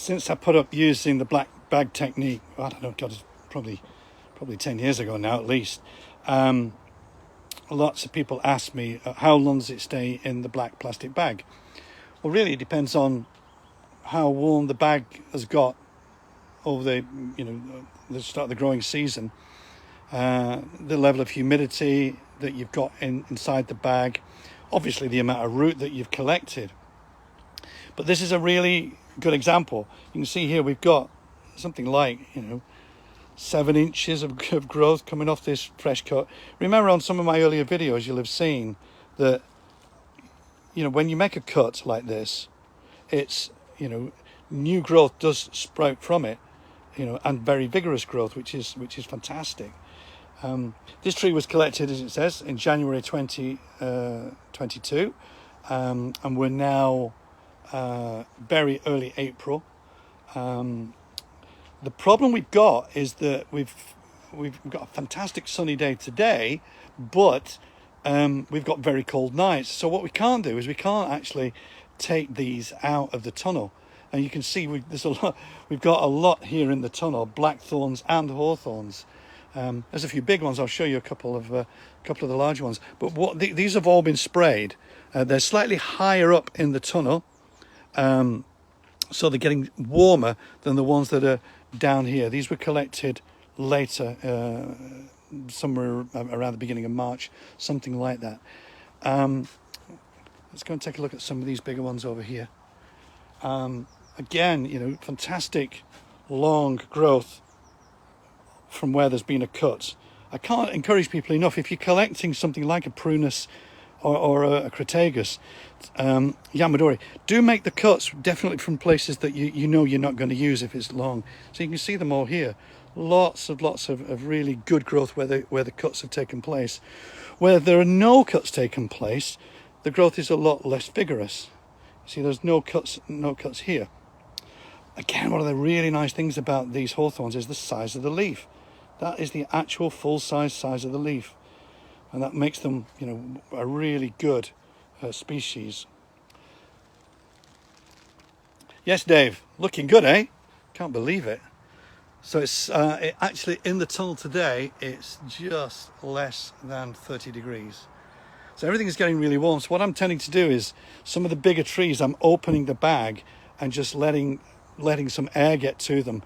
since I put up using the black bag technique, I don't know, God, it's probably 10 years ago now at least, lots of people ask me, how long does it stay in the black plastic bag? Well, really, it depends on how warm the bag has got over the start of the growing season, the level of humidity that you've got inside the bag, obviously the amount of root that you've collected. But this is a really good example. You can see here we've got something like 7 inches of growth coming off this fresh cut. Remember, on some of my earlier videos you'll have seen that when you make a cut like this, it's new growth does sprout from it, and very vigorous growth, which is fantastic. This tree was collected, as it says, in January 2022, and we're now very early April. The problem we've got is that we've got a fantastic sunny day today, but we've got very cold nights. So what we can't do is we can't actually take these out of the tunnel. And you can see we've got a lot here in the tunnel, blackthorns and hawthorns. There's a few big ones. I'll show you a couple of the large ones. But these have all been sprayed. They're slightly higher up in the tunnel, so they're getting warmer than the ones that are down here. These were collected later, somewhere around the beginning of March, something like that. Let's go and take a look at some of these bigger ones over here. Again, fantastic long growth from where there's been a cut. I can't encourage people enough, if you're collecting something like a prunus or a crataegus, Yamadori, do make the cuts definitely from places that you know you're not going to use if it's long. So you can see them all here. Lots of really good growth where the cuts have taken place. Where there are no cuts taken place, the growth is a lot less vigorous. See, there's no cuts here. Again, one of the really nice things about these hawthorns is the size of the leaf. That is the actual full size of the leaf, and that makes them, a really good species. Yes, Dave, looking good, eh? Can't believe it. So it's actually in the tunnel today. It's just less than 30 degrees. So everything is getting really warm. So what I'm tending to do is, some of the bigger trees, I'm opening the bag and just letting some air get to them,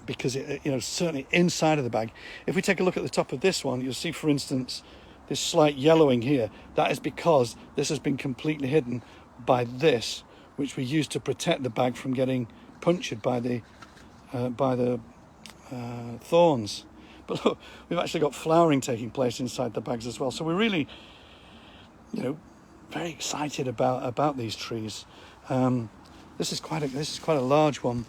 because certainly inside of the bag. If we take a look at the top of this one, you'll see, for instance, this slight yellowing here. That is because this has been completely hidden by this, which we use to protect the bag from getting punctured by the thorns. But look, we've actually got flowering taking place inside the bags as well. So we're really, very excited about these trees. This is quite a large one.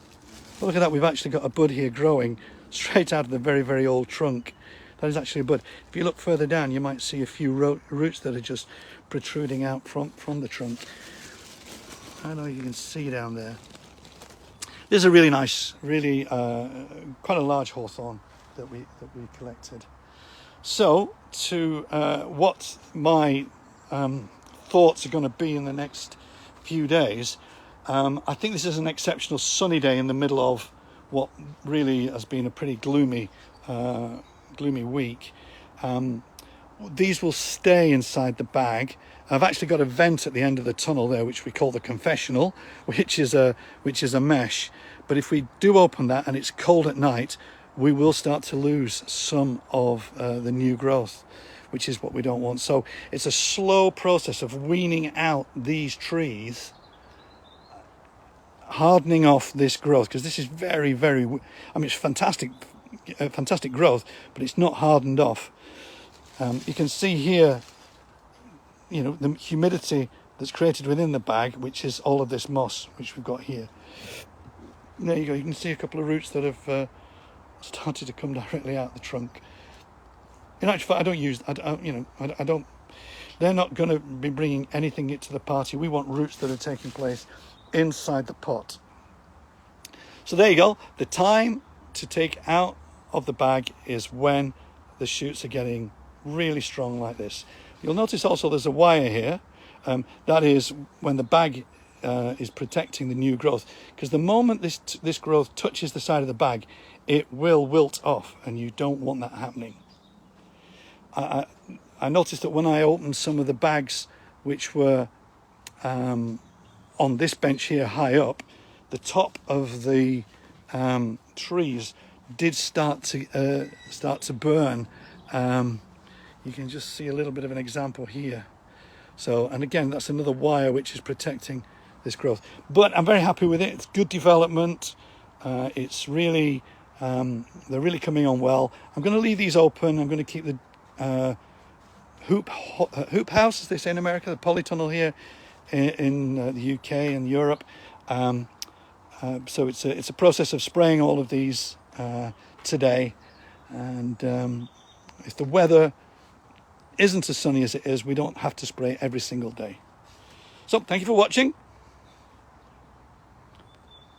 But look at that, we've actually got a bud here growing straight out of the very, very old trunk. That is actually a bud. If you look further down, you might see a few roots that are just protruding out from the trunk. I don't know if you can see down there. This is a really nice, really quite a large hawthorn that we collected. So, to what my thoughts are going to be in the next few days, I think this is an exceptional sunny day in the middle of what really has been a pretty gloomy week. These will stay inside the bag. I've actually got a vent at the end of the tunnel there, which we call the confessional, which is a mesh. But if we do open that and it's cold at night, we will start to lose some of the new growth, which is what we don't want. So it's a slow process of weaning out these trees, hardening off this growth, because this is very, very, it's fantastic growth, but it's not hardened off. You can see here, the humidity that's created within the bag, which is all of this moss, which we've got here. There you go. You can see a couple of roots that have started to come directly out the trunk. In actual fact, I don't. They're not going to be bringing anything to the party. We want roots that are taking place inside the pot. So there you go. The time to take out of the bag is when the shoots are getting really strong like this. You'll notice also there's a wire here. That is when the bag is protecting the new growth, because the moment this growth touches the side of the bag, it will wilt off, and you don't want that happening. I noticed that when I opened some of the bags which were on this bench here high up, the top of the trees did start to burn. You can just see a little bit of an example here. So, and again, that's another wire which is protecting this growth. But I'm very happy with it. It's good development. It's really, they're really coming on well. I'm going to leave these open. I'm going to keep the hoop house, as they say in America, the polytunnel here in the UK and Europe. So it's a process of spraying all of these today. And if the weather isn't as sunny as it is, we don't have to spray every single day. So thank you for watching.